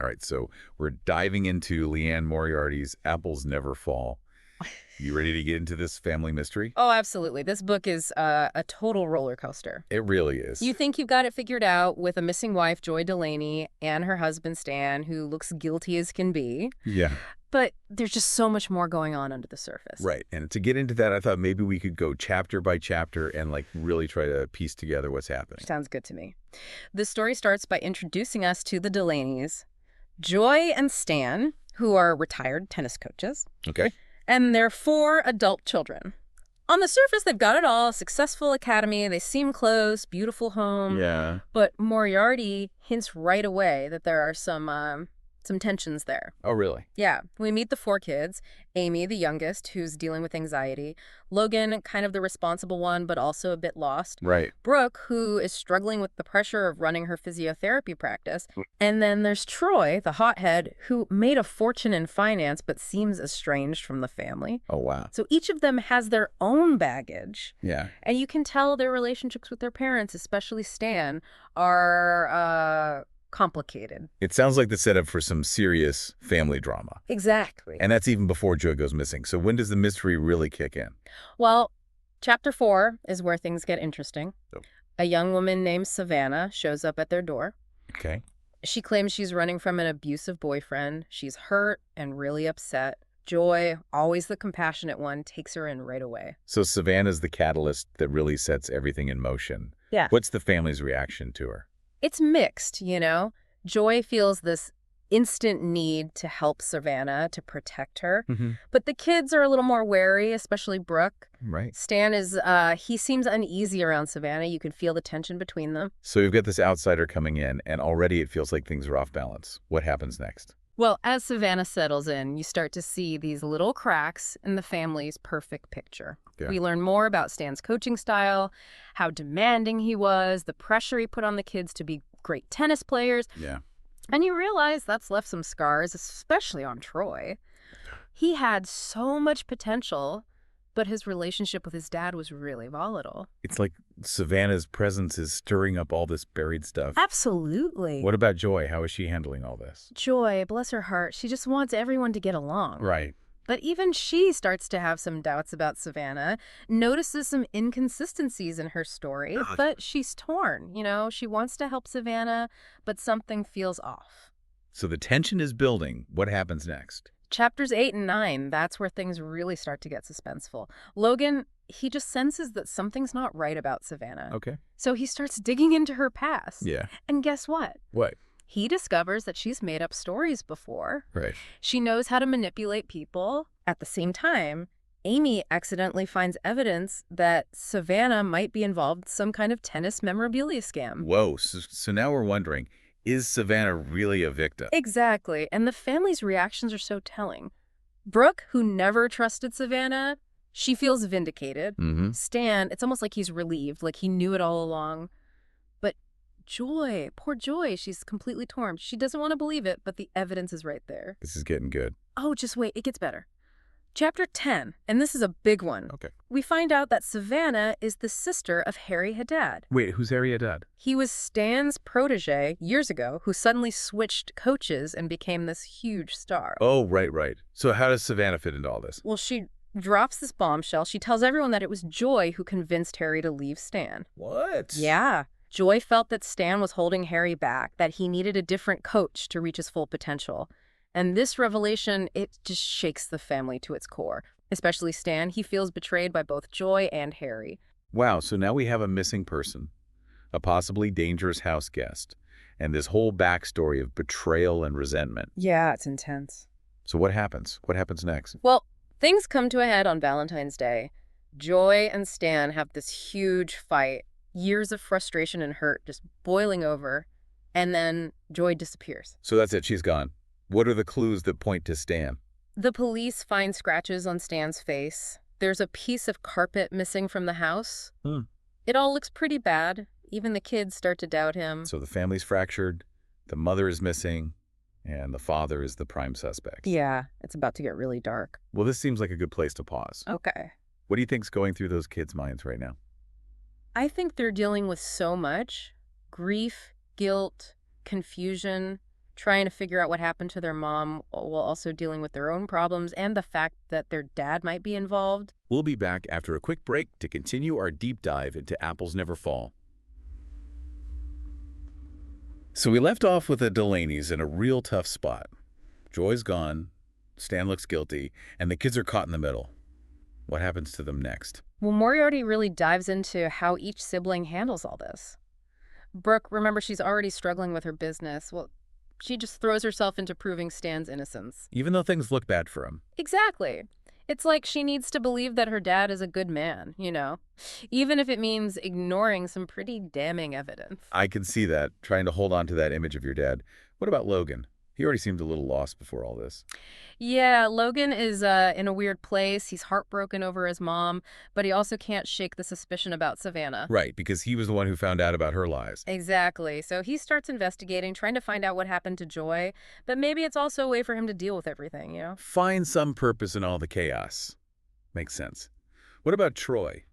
All right, so we're diving into Liane Moriarty's Apples Never Fall. You ready to get into this family mystery? Oh, absolutely. This book is a total roller coaster. It really You is. think you've got it figured out with a missing wife, Joy Delaney, and her husband, Stan, who looks guilty as can be. Yeah. But there's just so much more going on under the surface. Right. And to get into that, I thought maybe we could go chapter by chapter and like really try to piece together what's happening. Sounds good to me. The story starts by introducing us to the Delaneys, Joy and Stan, who are retired tennis coaches, Okay. and their 4 adult children. On the surface, they've got it all. Successful academy. They seem close. Beautiful home. Yeah. But Moriarty hints right away that there are some tensions there. Oh, really? Yeah. We meet the 4 kids. Amy, the youngest, who's dealing with anxiety. Logan, kind of the responsible one, but also a bit lost. Right. Brooke, who is struggling with the pressure of running her physiotherapy practice. And then there's Troy, the hothead, who made a fortune in finance but seems estranged from the family. Oh, wow. So each of them has their own baggage. Yeah. And you can tell their relationships with their parents, especially Stan, are complicated. It sounds like the setup for some serious family drama. Exactly. And that's even before Joy goes missing. So when does the mystery really kick in? Well, chapter 4 is where things get interesting. Oh. A young woman named Savannah shows up at their door. Okay. She claims she's running from an abusive boyfriend. She's hurt and really upset. Joy, always the compassionate one, takes her in right away. So Savannah's the catalyst that really sets everything in motion. Yeah. What's the family's reaction to her? It's mixed, you know? Joy feels this instant need to help Savannah, to protect her. Mm-hmm. But the kids are a little more wary, especially Brooke. Right. Stan he seems uneasy around Savannah. You can feel the tension between them. So you've got this outsider coming in, and already it feels like things are off balance. What happens next? Well, as Savannah settles in, you start to see these little cracks in the family's perfect picture. Yeah. We learn more about Stan's coaching style, how demanding he was, the pressure he put on the kids to be great tennis players. Yeah. And you realize that's left some scars, especially on Troy. He had so much potential, but his relationship with his dad was really volatile. It's like Savannah's presence is stirring up all this buried stuff. Absolutely. What about Joy? How is she handling all this? Joy, bless her heart, she just wants everyone to get along. Right. But even she starts to have some doubts about Savannah, notices some inconsistencies in her story, but she's torn. You know, she wants to help Savannah, but something feels off. So the tension is building. What happens next? Chapters 8 and 9, that's where things really start to get suspenseful. Logan, he just senses that something's not right about Savannah. Okay. So he starts digging into her past. Yeah. And guess what? What? He discovers that she's made up stories before. Right. She knows how to manipulate people. At the same time, Amy accidentally finds evidence that Savannah might be involved in some kind of tennis memorabilia scam. Whoa. So now we're wondering, is Savannah really a victim? Exactly. And the family's reactions are so telling. Brooke, who never trusted Savannah, she feels vindicated. Mm-hmm. Stan, it's almost like he's relieved, like he knew it all along. But Joy, poor Joy, she's completely torn. She doesn't want to believe it, but the evidence is right there. This is getting good. Oh, just wait, it gets better. Chapter 10, and this is a big one. Okay. We find out that Savannah is the sister of Harry Haddad. Wait, who's Harry Haddad? He was Stan's protege years ago who suddenly switched coaches and became this huge star. Oh, right. So how does Savannah fit into all this? Well, she drops this bombshell. She tells everyone that it was Joy who convinced Harry to leave Stan. What? Yeah. Joy felt that Stan was holding Harry back, that he needed a different coach to reach his full potential. And this revelation, it just shakes the family to its core. Especially Stan. He feels betrayed by both Joy and Harry. Wow, so now we have a missing person, a possibly dangerous house guest, and this whole backstory of betrayal and resentment. Yeah, it's intense. So what happens? What happens next? Well, things come to a head on Valentine's Day. Joy and Stan have this huge fight. Years of frustration and hurt just boiling over. And then Joy disappears. So that's it, she's gone. What are the clues that point to Stan? The police find scratches on Stan's face. There's a piece of carpet missing from the house. It all looks pretty bad. Even the kids start to doubt him. So the family's fractured, the mother is missing, and the father is the prime suspect. Yeah, it's about to get really dark. Well, this seems like a good place to pause. Okay. What do you think's going through those kids' minds right now? I think they're dealing with so much. Grief, guilt, confusion, trying to figure out what happened to their mom while also dealing with their own problems and the fact that their dad might be involved. We'll be back after a quick break to continue our deep dive into Apples Never Fall. So we left off with the Delaney's in a real tough spot. Joy's gone, Stan looks guilty, and the kids are caught in the middle. What happens to them next? Well, Moriarty really dives into how each sibling handles all this. Brooke, remember, she's already struggling with her business. Well, she just throws herself into proving Stan's innocence. Even though things look bad for him. Exactly. It's like she needs to believe that her dad is a good man, you know? Even if it means ignoring some pretty damning evidence. I can see that, trying to hold on to that image of your dad. What about Logan? He already seemed a little lost before all this. Yeah, Logan is in a weird place. He's heartbroken over his mom, but he also can't shake the suspicion about Savannah. Right, because he was the one who found out about her lies. Exactly. So he starts investigating, trying to find out what happened to Joy, but maybe it's also a way for him to deal with everything, you know? Find some purpose in all the chaos. Makes sense. What about Troy?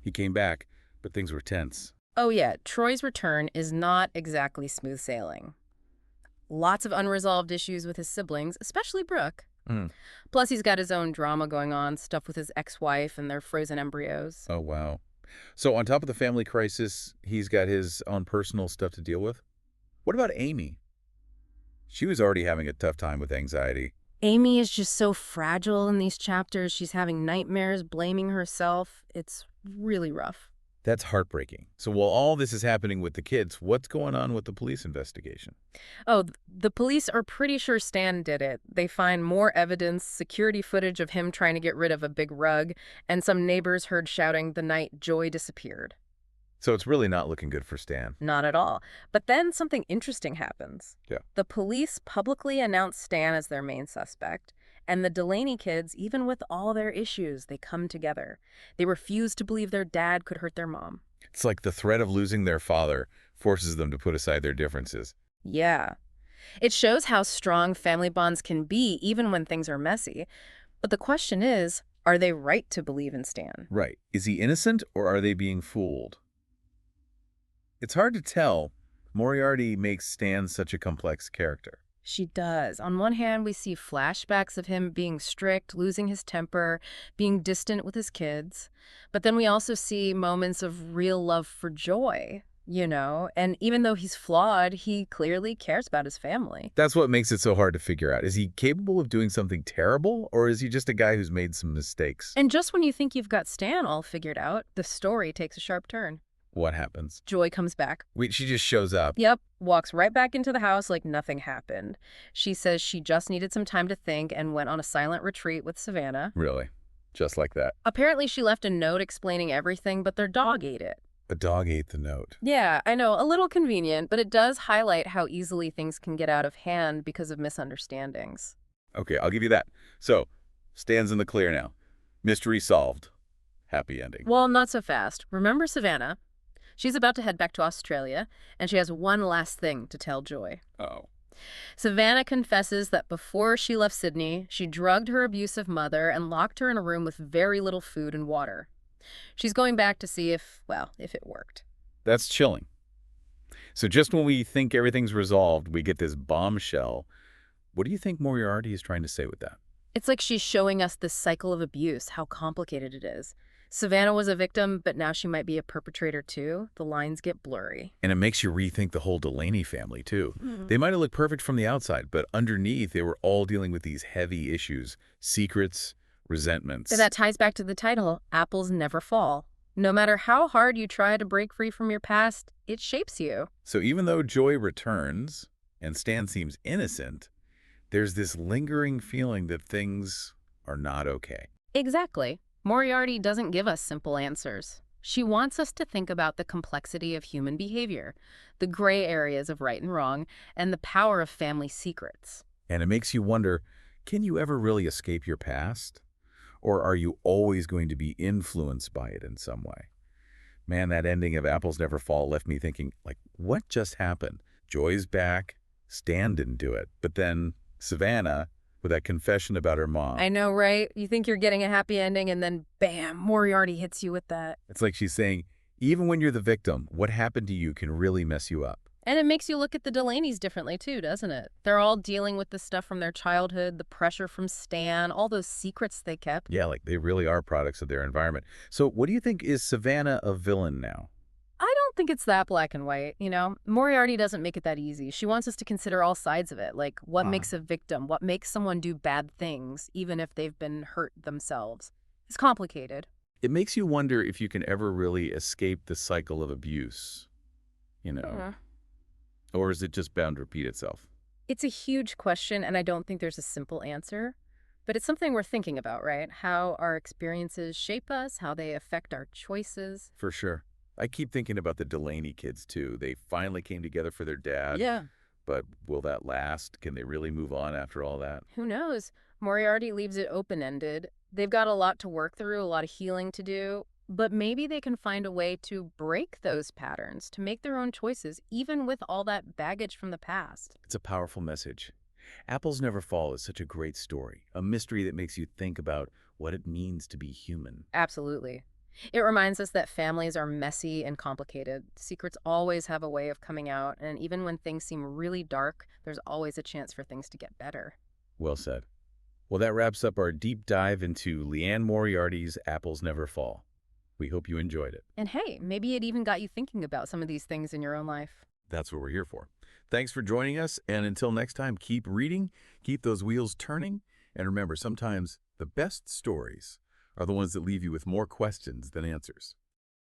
He came back, but things were tense. Oh yeah, Troy's return is not exactly smooth sailing. Lots of unresolved issues with his siblings, especially Brooke. Plus, he's got his own drama going on, stuff with his ex-wife and their frozen embryos. Oh, wow. So on top of the family crisis, he's got his own personal stuff to deal with? What about Amy? She was already having a tough time with anxiety. Amy is just so fragile in these chapters. She's having nightmares, blaming herself. It's really rough. That's heartbreaking. So while all this is happening with the kids, what's going on with the police investigation? Oh, the police are pretty sure Stan did it. They find more evidence, security footage of him trying to get rid of a big rug, and some neighbors heard shouting the night Joy disappeared. So it's really not looking good for Stan. Not at all. But then something interesting happens. Yeah. The police publicly announce Stan as their main suspect, and the Delaney kids, even with all their issues, they come together. They refuse to believe their dad could hurt their mom. It's like the threat of losing their father forces them to put aside their differences. Yeah. It shows how strong family bonds can be even when things are messy. But the question is, are they right to believe in Stan? Right. Is he innocent or are they being fooled? It's hard to tell. Moriarty makes Stan such a complex character. She does. On one hand, we see flashbacks of him being strict, losing his temper, being distant with his kids. But then we also see moments of real love for Joy, you know? And even though he's flawed, he clearly cares about his family. That's what makes it so hard to figure out. Is he capable of doing something terrible, or is he just a guy who's made some mistakes? And just when you think you've got Stan all figured out, the story takes a sharp turn. What happens? Joy comes back. She just shows up. Yep, walks right back into the house like nothing happened. She says she just needed some time to think and went on a silent retreat with Savannah. Really? Just like that? Apparently she left a note explaining everything, but their dog ate it. A dog ate the note. Yeah, I know, a little convenient, but it does highlight how easily things can get out of hand because of misunderstandings. Okay, I'll give you that. So, Stan's in the clear now. Mystery solved. Happy ending. Well, not so fast. Remember Savannah? She's about to head back to Australia, and she has one last thing to tell Joy. Oh. Savannah confesses that before she left Sydney, she drugged her abusive mother and locked her in a room with very little food and water. She's going back to see if it worked. That's chilling. So just when we think everything's resolved, we get this bombshell. What do you think Moriarty is trying to say with that? It's like she's showing us this cycle of abuse, how complicated it is. Savannah was a victim, but now she might be a perpetrator too. The lines get blurry. And it makes you rethink the whole Delaney family too. They might have looked perfect from the outside, but underneath they were all dealing with these heavy issues, secrets, resentments. And that ties back to the title, Apples Never Fall. No matter how hard you try to break free from your past, it shapes you. So even though Joy returns and Stan seems innocent, there's this lingering feeling that things are not okay. Exactly. Moriarty doesn't give us simple answers. She wants us to think about the complexity of human behavior, the gray areas of right and wrong, and the power of family secrets. And it makes you wonder, can you ever really escape your past? Or are you always going to be influenced by it in some way? Man, that ending of Apples Never Fall left me thinking, like, what just happened? Joy's back, Stan didn't do it, but then Savannah, with that confession about her mom. I know, right? You think you're getting a happy ending, and then bam, Moriarty hits you with that. It's like she's saying, even when you're the victim, what happened to you can really mess you up. And it makes you look at the Delaneys differently too, doesn't it? They're all dealing with the stuff from their childhood, the pressure from Stan, all those secrets they kept. Yeah, like they really are products of their environment. So what do you think, is Savannah a villain now? I don't think it's that black and white, you know? Moriarty doesn't make it that easy. She wants us to consider all sides of it, like what Huh. makes a victim, what makes someone do bad things, even if they've been hurt themselves. It's complicated. It makes you wonder if you can ever really escape the cycle of abuse, you know, Hmm. or is it just bound to repeat itself? It's a huge question, and I don't think there's a simple answer. But it's something we're thinking about, right? How our experiences shape us, how they affect our choices. For sure. I keep thinking about the Delaney kids, too. They finally came together for their dad, Yeah. but will that last? Can they really move on after all that? Who knows? Moriarty leaves it open-ended. They've got a lot to work through, a lot of healing to do, but maybe they can find a way to break those patterns, to make their own choices, even with all that baggage from the past. It's a powerful message. Apples Never Fall is such a great story, a mystery that makes you think about what it means to be human. Absolutely. It reminds us that families are messy and complicated. Secrets always have a way of coming out, and even when things seem really dark, there's always a chance for things to get better. Well said. Well, that wraps up our deep dive into Liane Moriarty's Apples Never Fall. We hope you enjoyed it. And hey, maybe it even got you thinking about some of these things in your own life. That's what we're here for. Thanks for joining us, and until next time, keep reading, keep those wheels turning, and remember, sometimes the best stories are the ones that leave you with more questions than answers.